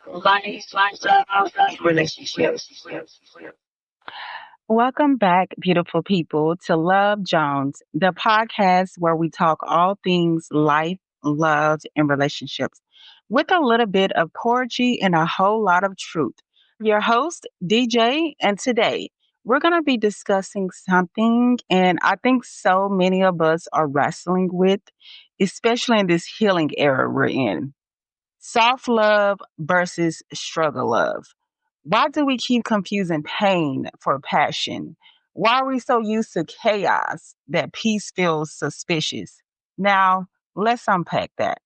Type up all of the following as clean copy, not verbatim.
Life, lifestyle, relationships. Welcome back, beautiful people, to Love Jones, the podcast where we talk all things life, love, and relationships with a little bit of poetry and a whole lot of truth. Your host, DJ, and today we're going to be discussing something, and I think so many of us are wrestling with, especially in this healing era we're in. Soft love versus struggle love. Why do we keep confusing pain for passion? Why are we so used to chaos that peace feels suspicious? Now, let's unpack that.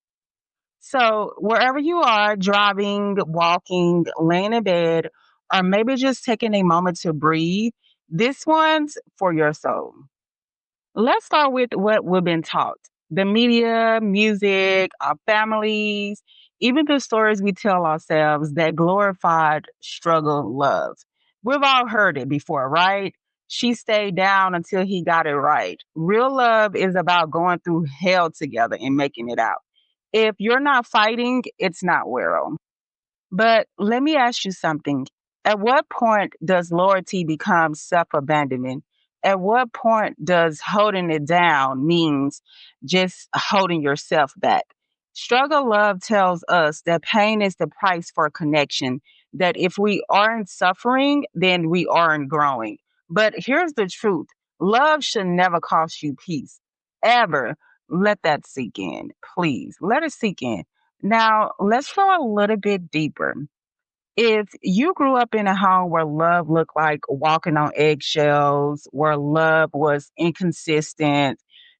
So, wherever you are, driving, walking, laying in bed, or maybe just taking a moment to breathe, this one's for your soul. Let's start with what we've been taught: the media, music, our families, even the stories we tell ourselves that glorified struggle love. We've all heard it before, right? She stayed down until he got it right. Real love is about going through hell together and making it out. If you're not fighting, it's not real. But let me ask you something. At what point does loyalty become self abandonment? At what point does holding it down means just holding yourself back? Struggle love tells us that pain is the price for connection, that if we aren't suffering, then we aren't growing. But here's the truth: love should never cost you peace, ever. Let that sink in, please. Let it sink in. Now, let's go a little bit deeper. If you grew up in a home where love looked like walking on eggshells, where love was inconsistent,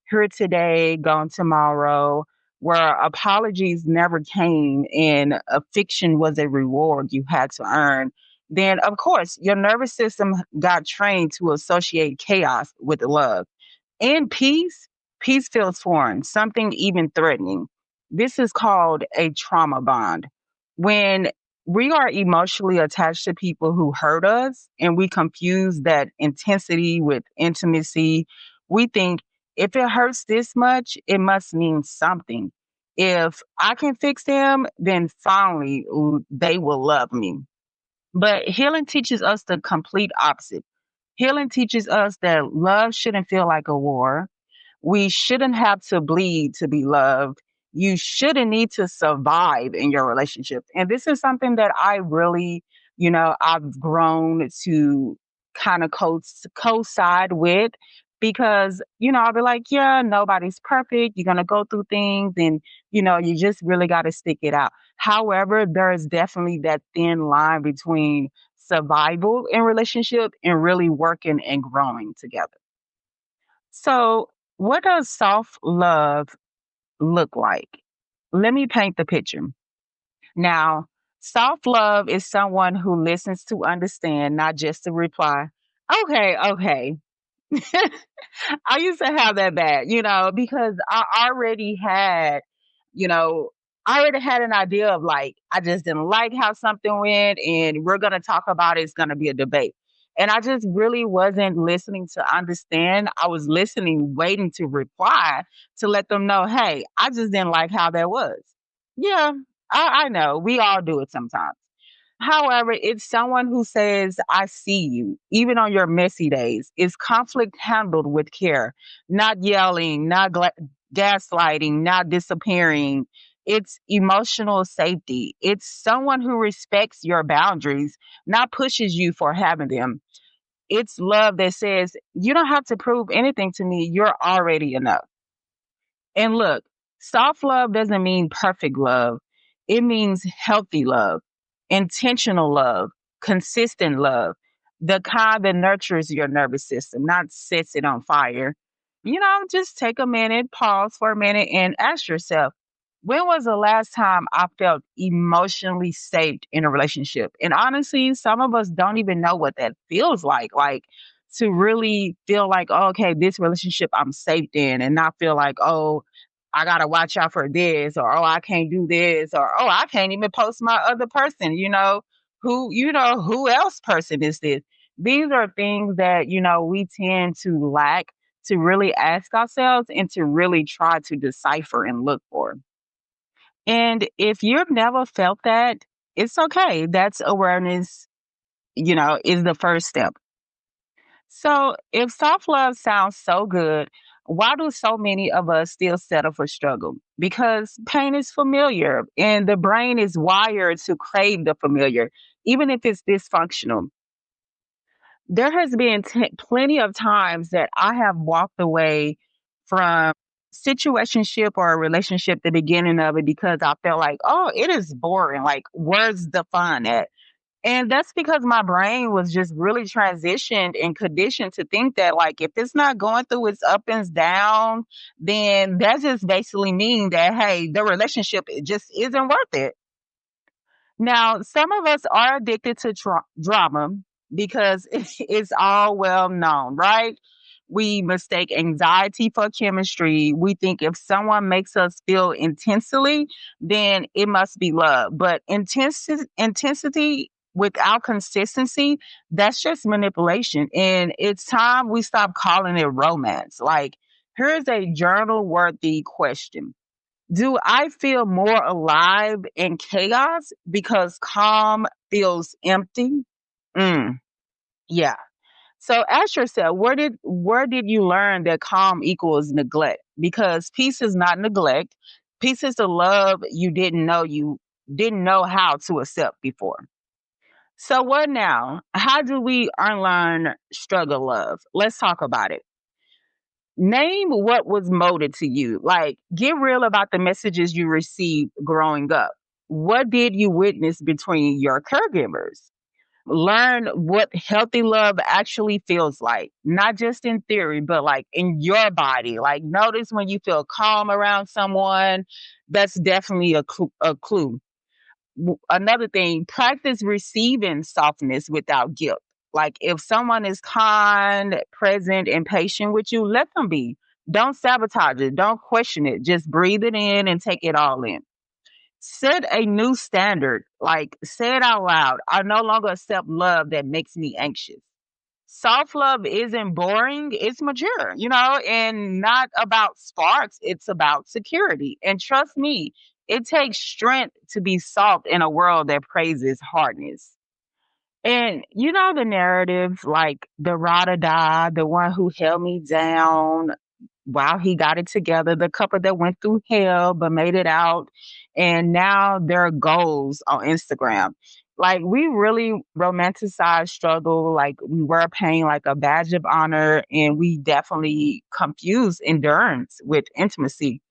here today, gone tomorrow, where apologies never came and affection was a reward you had to earn, then of course your nervous system got trained to associate chaos with love. In peace, peace feels foreign, something even threatening. This is called a trauma bond. When we are emotionally attached to people who hurt us and we confuse that intensity with intimacy, we think if it hurts this much, it must mean something. If I can fix them, then finally they will love me. But healing teaches us the complete opposite. Healing teaches us that love shouldn't feel like a war. We shouldn't have to bleed to be loved. You shouldn't need to survive in your relationship. And this is something that I really, I've grown to kind of co-side with because, I'll be like, yeah, nobody's perfect. You're going to go through things and, you just really got to stick it out. However, there is definitely that thin line between survival in relationship and really working and growing together. So, what does soft love look like? Let me paint the picture. Now, soft love is someone who listens to understand, not just to reply. Okay, okay. I used to have that bad, because already had, you know, I already had an idea of like, I just didn't like how something went and we're going to talk about it. It's going to be a debate. And I just really wasn't listening to understand. I was listening, waiting to reply to let them know, hey, I just didn't like how that was. Yeah, I know. We all do it sometimes. However, it's someone who says, I see you, even on your messy days. Is conflict handled with care, not yelling, not gaslighting, not disappearing. It's emotional safety. It's someone who respects your boundaries, not pushes you for having them. It's love that says, you don't have to prove anything to me. You're already enough. And look, soft love doesn't mean perfect love. It means healthy love, intentional love, consistent love, the kind that nurtures your nervous system, not sets it on fire. Just take a minute, pause for a minute, and ask yourself, when was the last time I felt emotionally safe in a relationship? And honestly, some of us don't even know what that feels like. Like, to really feel like, oh, okay, this relationship I'm safe in, and not feel like, oh, I gotta watch out for this, or oh, I can't do this, or oh, I can't even post my other person. Who else person is this? These are things that we tend to lack to really ask ourselves and to really try to decipher and look for. And if you've never felt that, it's okay. That's awareness, is the first step. So, if self love sounds so good, why do so many of us still settle for struggle? Because pain is familiar and the brain is wired to crave the familiar, even if it's dysfunctional. There has been plenty of times that I have walked away from situationship or a relationship, the beginning of it, because I felt like, oh, it is boring. Like, where's the fun at? And that's because my brain was just really transitioned and conditioned to think that, like, if it's not going through its up and down, then that just basically mean that, hey, the relationship, it just isn't worth it. Now, some of us are addicted to drama because it's all well known, right? We mistake anxiety for chemistry. We think if someone makes us feel intensely, then it must be love. But intensity without consistency, that's just manipulation. And it's time we stop calling it romance. Like, here's a journal worthy question: do I feel more alive in chaos because calm feels empty? Mm, yeah. So ask yourself, where did you learn that calm equals neglect? Because peace is not neglect. Peace is the love you didn't know how to accept before. So what now? How do we unlearn struggle love? Let's talk about it. Name what was molded to you. Like, get real about the messages you received growing up. What did you witness between your caregivers? Learn what healthy love actually feels like, not just in theory, but like in your body. Like, notice when you feel calm around someone, that's definitely a clue. Another thing, practice receiving softness without guilt. Like, if someone is kind, present, and patient with you, let them be. Don't sabotage it. Don't question it. Just breathe it in and take it all in. Set a new standard. Like, say it out loud. I no longer accept love that makes me anxious. Soft love isn't boring, it's mature, and not about sparks, it's about security. And trust me, it takes strength to be soft in a world that praises hardness. And the narrative, like the rada da, the one who held me down while he got it together, the couple that went through hell but made it out, and now their goals on Instagram. Like, we really romanticize struggle, like we wear pain like a badge of honor, and we definitely confuse endurance with intimacy.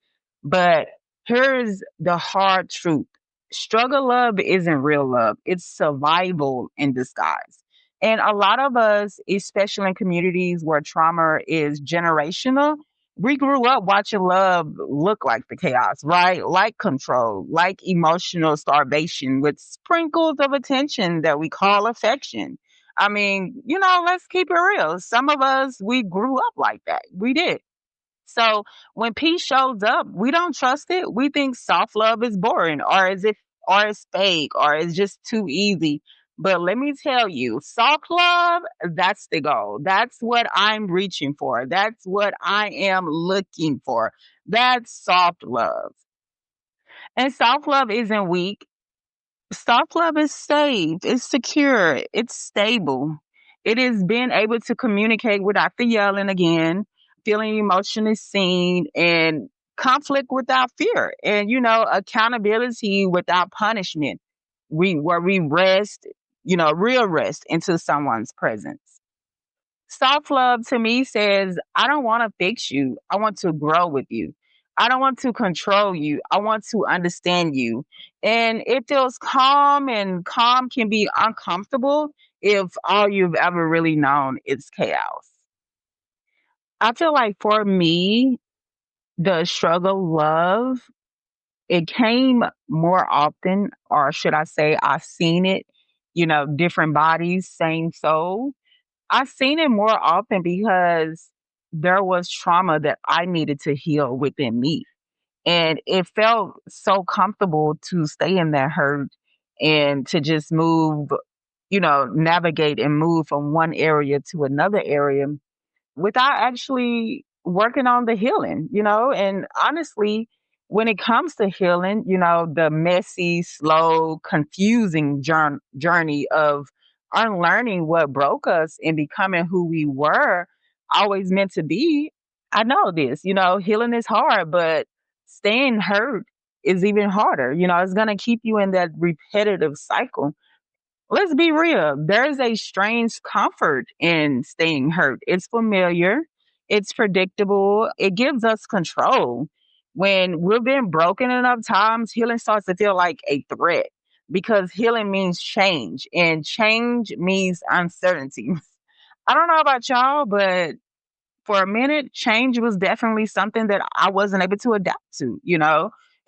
But here's the hard truth: struggle love isn't real love, it's survival in disguise. And a lot of us, especially in communities where trauma is generational, we grew up watching love look like the chaos, right? Like control, like emotional starvation with sprinkles of attention that we call affection. I mean, let's keep it real. Some of us, we grew up like that. We did. So when peace shows up, we don't trust it. We think soft love is boring, or it's fake, or it's just too easy. But let me tell you, soft love, that's the goal. That's what I'm reaching for. That's what I am looking for. That's soft love. And soft love isn't weak. Soft love is safe, it's secure, it's stable. It is being able to communicate without the yelling again, feeling emotionally seen, and conflict without fear, and accountability without punishment. Where we rest, real rest into someone's presence. Self love to me says, I don't want to fix you. I want to grow with you. I don't want to control you. I want to understand you. And it feels calm, and calm can be uncomfortable if all you've ever really known is chaos. I feel like for me, the struggle love, it came more often, or should I say, I've seen it, different bodies, same soul. I've seen it more often because there was trauma that I needed to heal within me. And it felt so comfortable to stay in that hurt and to just move, navigate and move from one area to another area without actually working on the healing. And honestly, when it comes to healing, the messy, slow, confusing journey of unlearning what broke us and becoming who we were always meant to be. I know this, healing is hard, but staying hurt is even harder. It's going to keep you in that repetitive cycle. Let's be real. There's a strange comfort in staying hurt. It's familiar, it's predictable, it gives us control. When we've been broken enough times, healing starts to feel like a threat because healing means change, and change means uncertainty. I don't know about y'all, but for a minute, change was definitely something that I wasn't able to adapt to.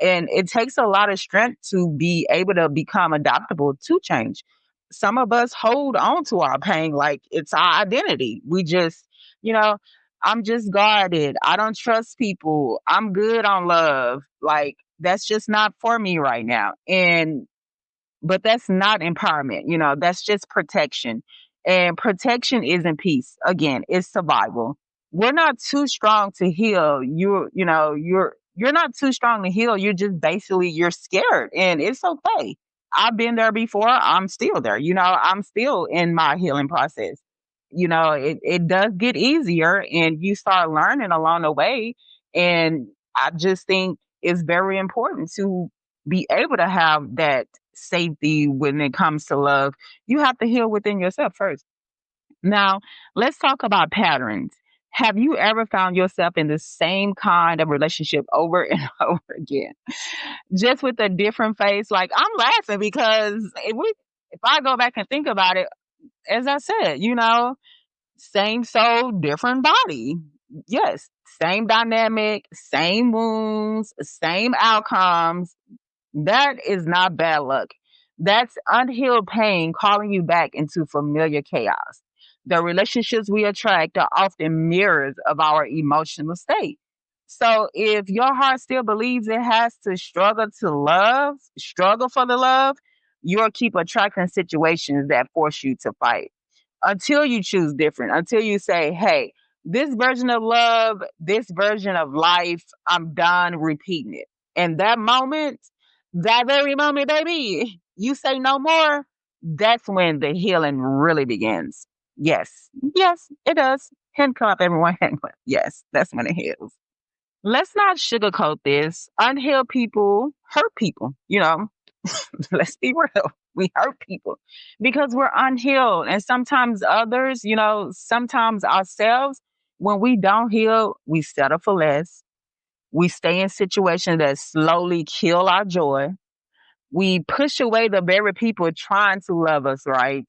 And it takes a lot of strength to be able to become adaptable to change. Some of us hold on to our pain like it's our identity. We just, you know, I'm just guarded. I don't trust people. I'm good on love. Like, that's just not for me right now. But that's not empowerment. That's just protection. And protection isn't peace. Again, it's survival. We're not too strong to heal. You're not too strong to heal. You're scared, and it's okay. I've been there before. I'm still there. I'm still in my healing process. It does get easier, and you start learning along the way. And I just think it's very important to be able to have that safety when it comes to love. You have to heal within yourself first. Now, let's talk about patterns. Have you ever found yourself in the same kind of relationship over and over again, just with a different face? Like, I'm laughing because if I go back and think about it, as I said, same soul, different body. Yes, same dynamic, same wounds, same outcomes. That is not bad luck. That's unhealed pain calling you back into familiar chaos. The relationships we attract are often mirrors of our emotional state. So if your heart still believes it has to struggle for the love, you'll keep attracting situations that force you to fight until you choose different, until you say, hey, this version of love, this version of life, I'm done repeating it. And that very moment, baby, you say no more, that's when the healing really begins. Yes, yes, it does. Hand clap, everyone. Hand clap. Yes, that's when it heals. Let's not sugarcoat this. Unhealed people hurt people, let's be real. We hurt people because we're unhealed. And sometimes others, sometimes ourselves, when we don't heal, we settle for less. We stay in situations that slowly kill our joy. We push away the very people trying to love us, right?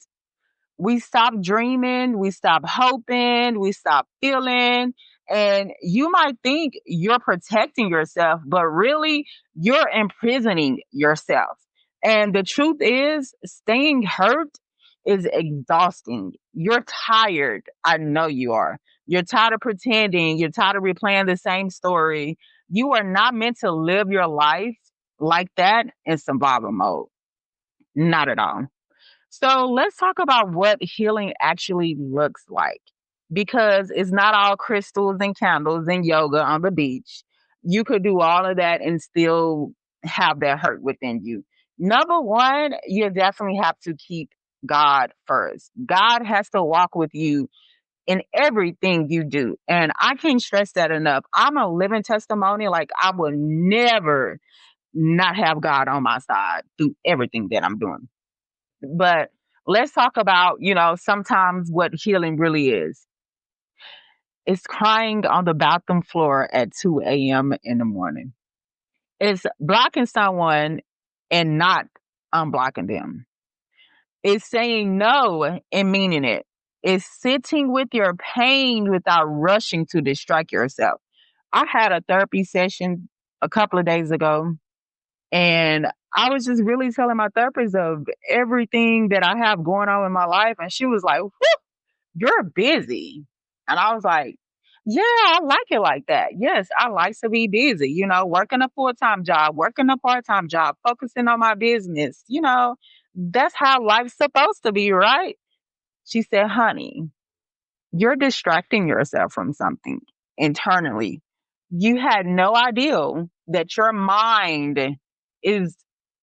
We stop dreaming, we stop hoping, we stop feeling. And you might think you're protecting yourself, but really you're imprisoning yourself. And the truth is, staying hurt is exhausting. You're tired. I know you are. You're tired of pretending. You're tired of replaying the same story. You are not meant to live your life like that in survival mode. Not at all. So let's talk about what healing actually looks like because it's not all crystals and candles and yoga on the beach. You could do all of that and still have that hurt within you. Number one, you definitely have to keep God first. God has to walk with you in everything you do. And I can't stress that enough. I'm a living testimony. Like, I will never not have God on my side through everything that I'm doing. But let's talk about, sometimes what healing really is. It's crying on the bathroom floor at 2 a.m. in the morning. It's blocking someone and not unblocking them. It's saying no and meaning it. It's sitting with your pain without rushing to distract yourself. I had a therapy session a couple of days ago, and I was just really telling my therapist of everything that I have going on in my life. And she was like, "Whew, you're busy." And I was like, yeah, I like it like that. Yes, I like to be busy, working a full-time job, working a part-time job, focusing on my business. That's how life's supposed to be, right? She said, honey, you're distracting yourself from something internally. You had no idea that your mind is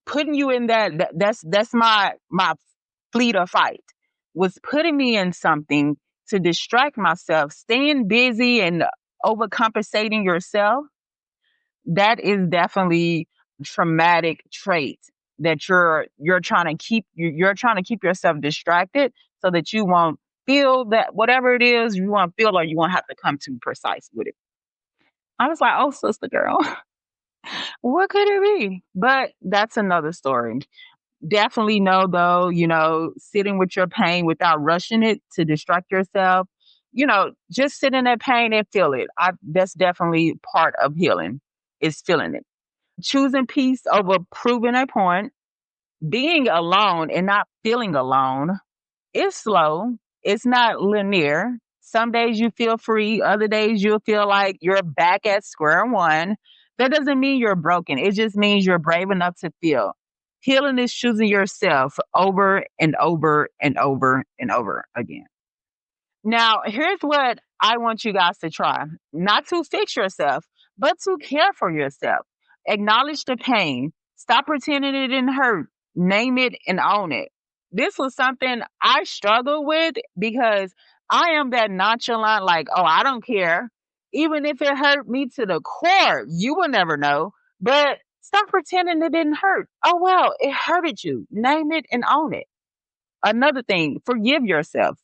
putting you in that's my fleet or fight, was putting me in something to distract myself, staying busy and overcompensating yourself. That is definitely traumatic trait that you're trying to keep you're trying to keep yourself distracted so that you won't feel that whatever it is you want to feel, or you won't have to come too precise with it. I was like, oh, sister girl, what could it be? But that's another story. Definitely know though, sitting with your pain without rushing it to distract yourself, just sit in that pain and feel it. That's definitely part of healing, is feeling it. Choosing peace over proving a point, being alone and not feeling alone. It's slow. It's not linear. Some days you feel free, other days you'll feel like you're back at square one. That doesn't mean you're broken. It just means you're brave enough to feel. Healing is choosing yourself over and over and over and over again. Now, here's what I want you guys to try, not to fix yourself, but to care for yourself. Acknowledge the pain. Stop pretending it didn't hurt. Name it and own it. This was something I struggled with because I am that nonchalant, like, oh, I don't care. Even if it hurt me to the core, you will never know. But stop pretending it didn't hurt. Oh, well, it hurted you. Name it and own it. Another thing, forgive yourself.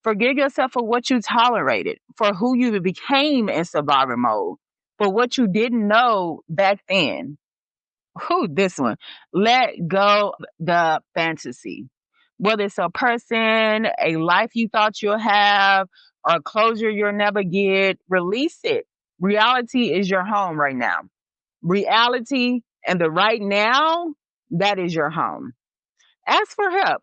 Forgive yourself for what you tolerated, for who you became in survivor mode, for what you didn't know back then. Who this one? Let go the fantasy. Whether it's a person, a life you thought you'll have, or closure you'll never get, release it. Reality is your home right now. Reality and the right now, that is your home. Ask for help.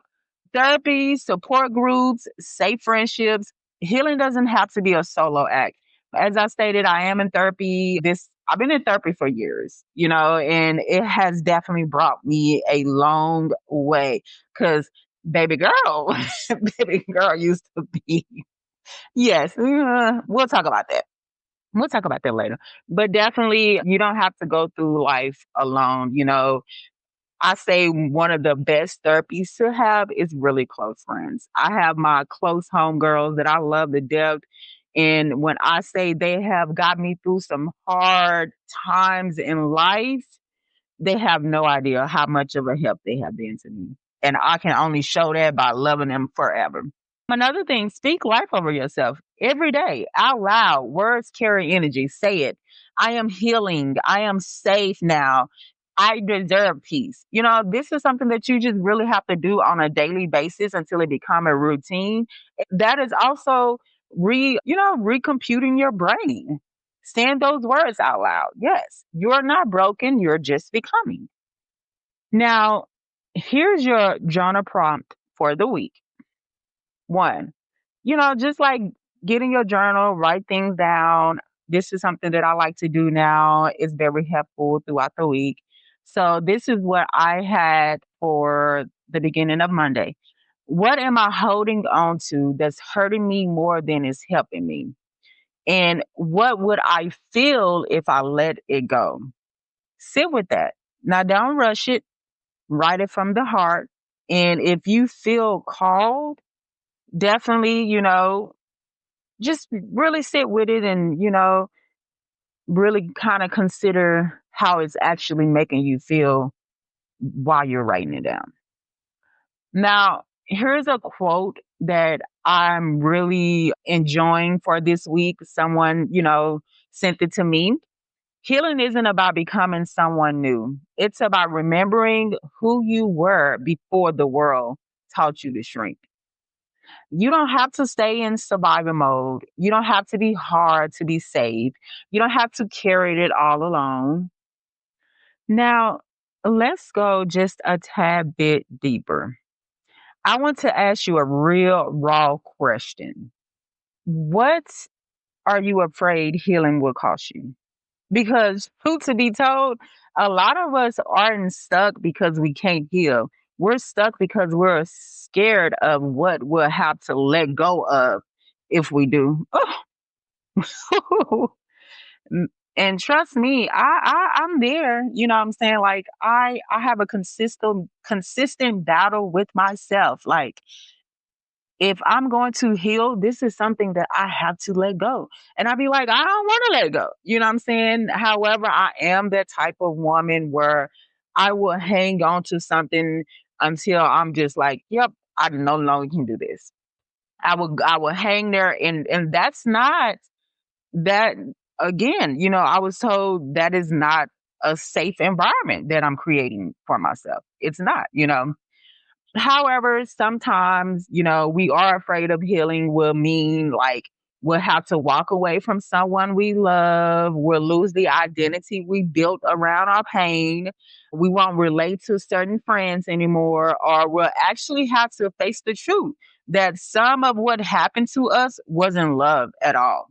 Therapy, support groups, safe friendships. Healing doesn't have to be a solo act. As I stated, I am in therapy. I've been in therapy for years, and it has definitely brought me a long way. Cause baby girl, baby girl used to be. Yes, we'll talk about that. We'll talk about that later. But definitely, you don't have to go through life alone. I say one of the best therapies to have is really close friends. I have my close homegirls that I love to death. And when I say they have got me through some hard times in life, they have no idea how much of a help they have been to me. And I can only show that by loving them forever. Another thing, speak life over yourself every day out loud. Words carry energy. Say it. I am healing. I am safe now. I deserve peace. This is something that you just really have to do on a daily basis until it become a routine. That is also recomputing your brain. Saying those words out loud. Yes, you're not broken. You're just becoming. Now, here's your journal prompt for the week. One, just like get in your journal, write things down. This is something that I like to do now. It's very helpful throughout the week. So this is what I had for the beginning of Monday. What am I holding on to that's hurting me more than it's helping me? And what would I feel if I let it go? Sit with that. Now, don't rush it. Write it from the heart. And if you feel called, definitely, just really sit with it and, really kind of consider how it's actually making you feel while you're writing it down. Now, here's a quote that I'm really enjoying for this week. Someone, sent it to me. Healing isn't about becoming someone new. It's about remembering who you were before the world taught you to shrink. You don't have to stay in survival mode. You don't have to be hard to be saved. You don't have to carry it all alone. Now, let's go just a tad bit deeper. I want to ask you a real raw question. What are you afraid healing will cost you? Because, truth to be told, a lot of us aren't stuck because we can't heal. We're stuck because we're scared of what we'll have to let go of if we do. Oh. And trust me, I'm there. You know what I'm saying? Like I have a consistent battle with myself. Like if I'm going to heal, this is something that I have to let go. And I'd be like, I don't want to let go. You know what I'm saying? However, I am that type of woman where I will hang on to something until I'm just like, yep, I no longer can do this. I will hang there, and that's not that again, I was told that is not a safe environment that I'm creating for myself. It's not. However, sometimes, we are afraid of healing will mean like we'll have to walk away from someone we love. We'll lose the identity we built around our pain. We won't relate to certain friends anymore, or we'll actually have to face the truth that some of what happened to us wasn't love at all.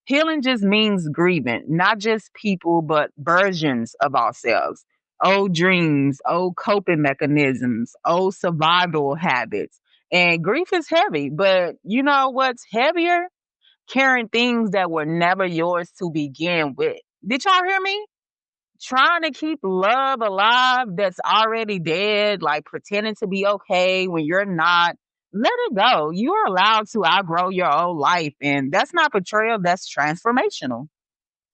Healing just means grieving, not just people, but versions of ourselves, old dreams, old coping mechanisms, old survival habits. And grief is heavy, but you know what's heavier? Carrying things that were never yours to begin with. Did y'all hear me? Trying to keep love alive that's already dead, like pretending to be okay when you're not. Let it go. You are allowed to outgrow your old life, and that's not betrayal, that's transformational.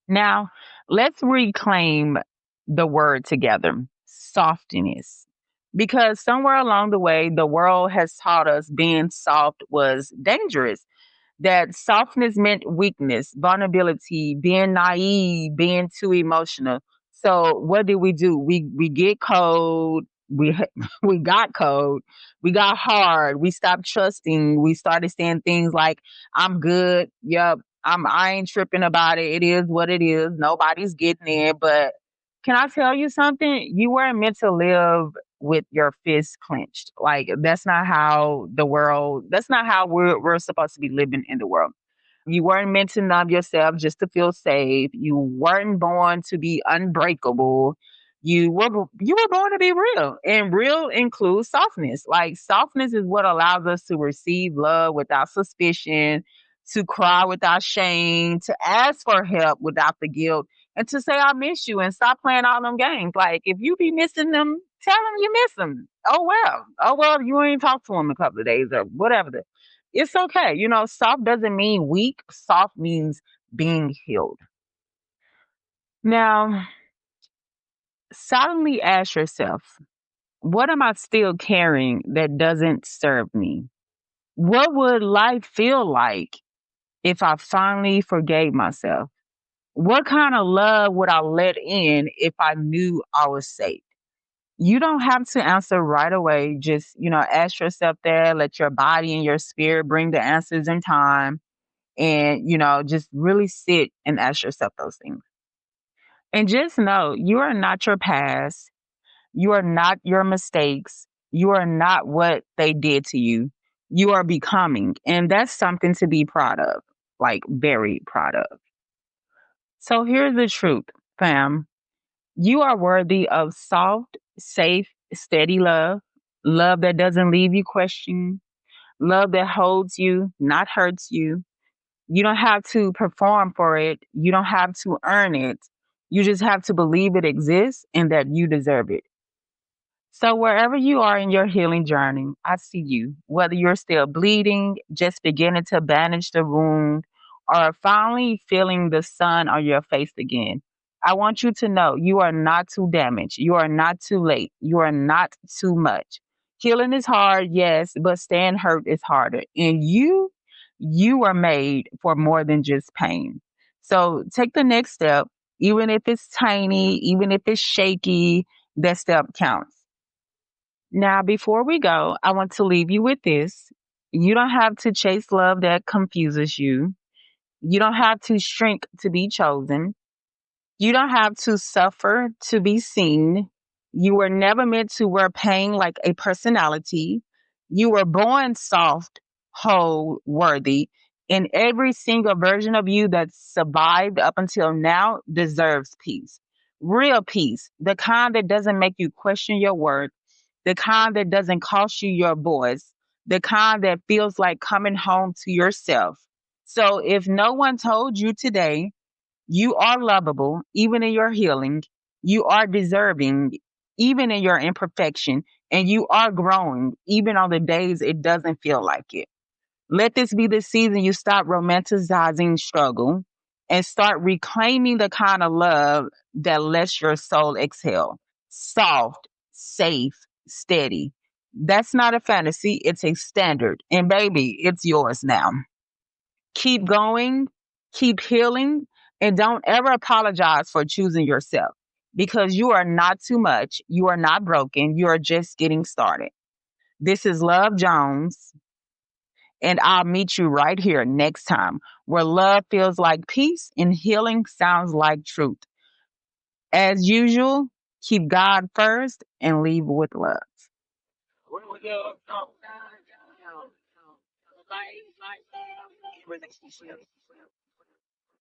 Now, let's reclaim the word together, softness. Because somewhere along the way, the world has taught us being soft was dangerous, that softness meant weakness, vulnerability, being naive, being too emotional. So what did we do? We get cold. We we got cold. We got hard. We stopped trusting. We started saying things like, "I'm good. Yep, I ain't tripping about it. It is what it is. Nobody's getting it." But can I tell you something? You weren't meant to live with your fists clenched. Like that's not how we're supposed to be living in the world. You weren't meant to numb yourself just to feel safe. You weren't born to be unbreakable. You were born to be real. And real includes softness. Like softness is what allows us to receive love without suspicion, to cry without shame, to ask for help without the guilt, and to say I miss you and stop playing all them games. Like if you be missing them, tell them you miss them. Oh well. Oh well, you ain't talked to them a couple of days or whatever. It's okay. Soft doesn't mean weak. Soft means being healed. Now, silently ask yourself, what am I still carrying that doesn't serve me? What would life feel like if I finally forgave myself? What kind of love would I let in if I knew I was safe? You don't have to answer right away. Just, ask yourself there, let your body and your spirit bring the answers in time, and just really sit and ask yourself those things. And just know you are not your past. You are not your mistakes. You are not what they did to you. You are becoming, and that's something to be proud of, like very proud of. So here's the truth, fam. You are worthy of soft, safe, steady love, love that doesn't leave you questioning, love that holds you, not hurts you. You don't have to perform for it. You don't have to earn it. You just have to believe it exists and that you deserve it. So, wherever you are in your healing journey, I see you. Whether you're still bleeding, just beginning to bandage the wound, or finally feeling the sun on your face again, I want you to know you are not too damaged. You are not too late. You are not too much. Healing is hard, yes, but staying hurt is harder. And you are made for more than just pain. So, take the next step, even if it's tiny, even if it's shaky, that step counts. Now, before we go, I want to leave you with this. You don't have to chase love that confuses you. You don't have to shrink to be chosen. You don't have to suffer to be seen. You were never meant to wear pain like a personality. You were born soft, whole, worthy. And every single version of you that survived up until now deserves peace. Real peace, the kind that doesn't make you question your worth, the kind that doesn't cost you your voice, the kind that feels like coming home to yourself. So if no one told you today, You are lovable, even in your healing. You are deserving, even in your imperfection. And you are growing, even on the days it doesn't feel like it. Let this be the season you stop romanticizing struggle and start reclaiming the kind of love that lets your soul exhale. Soft, safe, steady. That's not a fantasy, it's a standard. And baby, it's yours now. Keep going, keep healing, and don't ever apologize for choosing yourself because you are not too much. You are not broken. You are just getting started. This is Love Jones, and I'll meet you right here next time where love feels like peace and healing sounds like truth. As usual, keep God first and leave with love.